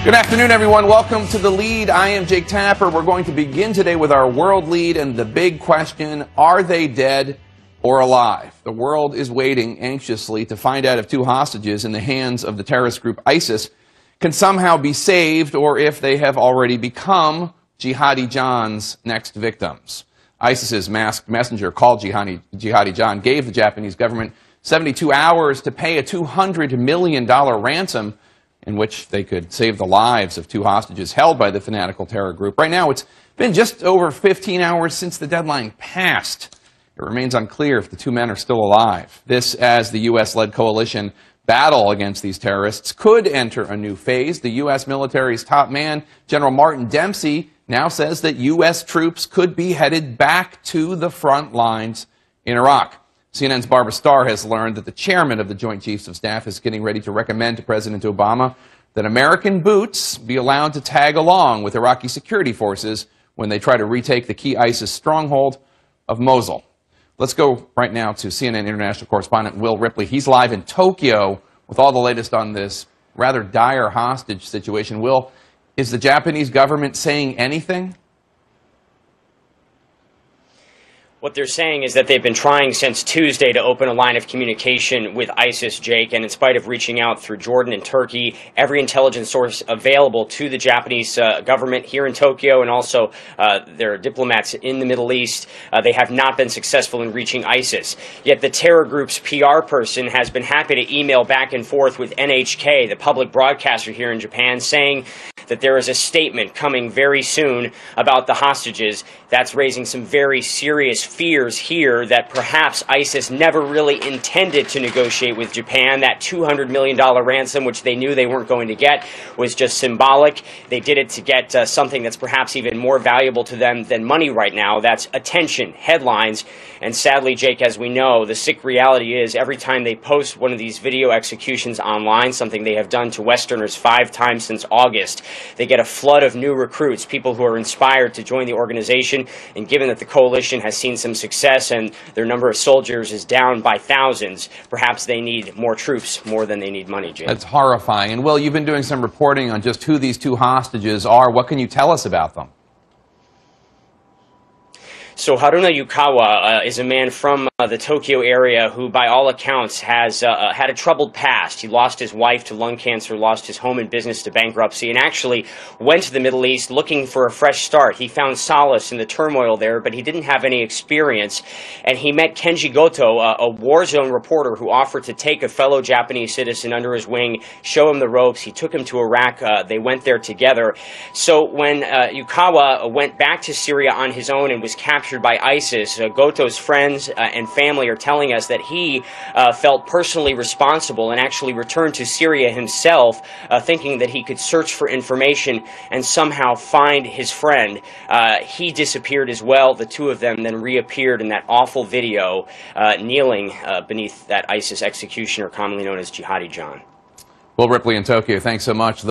Good afternoon, everyone. Welcome to The Lead. I am Jake Tapper. We're going to begin today with our world lead and the big question, are they dead or alive? The world is waiting anxiously to find out if two hostages in the hands of the terrorist group ISIS can somehow be saved or if they have already become Jihadi John's next victims. ISIS's masked messenger called Jihadi John gave the Japanese government 72 hours to pay a $200 million ransom in which they could save the lives of two hostages held by the fanatical terror group. Right now, it's been just over 15 hours since the deadline passed. It remains unclear if the two men are still alive. This as the U.S.-led coalition battle against these terrorists could enter a new phase. The U.S. military's top man, General Martin Dempsey, now says that U.S. troops could be headed back to the front lines in Iraq. CNN's Barbara Starr has learned that the chairman of the Joint Chiefs of Staff is getting ready to recommend to President Obama that American boots be allowed to tag along with Iraqi security forces when they try to retake the key ISIS stronghold of Mosul. Let's go right now to CNN international correspondent Will Ripley. He's live in Tokyo with all the latest on this rather dire hostage situation. Will, is the Japanese government saying anything? What they're saying is that they've been trying since Tuesday to open a line of communication with ISIS, Jake, and in spite of reaching out through Jordan and Turkey, every intelligence source available to the Japanese government here in Tokyo and also their diplomats in the Middle East, they have not been successful in reaching ISIS. Yet the terror group's PR person has been happy to email back and forth with NHK, the public broadcaster here in Japan, saying that there is a statement coming very soon about the hostages that's raising some very serious fears here that perhaps ISIS never really intended to negotiate with Japan. That $200 million ransom, which they knew they weren't going to get, was just symbolic. They did it to get something that's perhaps even more valuable to them than money right now. That's attention, headlines. And sadly, Jake, as we know, the sick reality is every time they post one of these video executions online, something they have done to Westerners 5 times since August, they get a flood of new recruits, people who are inspired to join the organization. And given that the coalition has seen some success and their number of soldiers is down by thousands, perhaps they need more troops more than they need money, Jake. That's horrifying. And, Will, you've been doing some reporting on just who these two hostages are. What can you tell us about them? So Haruna Yukawa is a man from the Tokyo area who, by all accounts, has had a troubled past. He lost his wife to lung cancer, lost his home and business to bankruptcy, and actually went to the Middle East looking for a fresh start. He found solace in the turmoil there, but he didn't have any experience. And he met Kenji Goto, a war zone reporter who offered to take a fellow Japanese citizen under his wing, show him the ropes. He took him to Iraq. They went there together. So when Yukawa went back to Syria on his own and was captured by ISIS, Goto's friends and family are telling us that he felt personally responsible and actually returned to Syria himself, thinking that he could search for information and somehow find his friend. He disappeared as well. The two of them then reappeared in that awful video, kneeling beneath that ISIS executioner commonly known as Jihadi John. Will Ripley in Tokyo, thanks so much.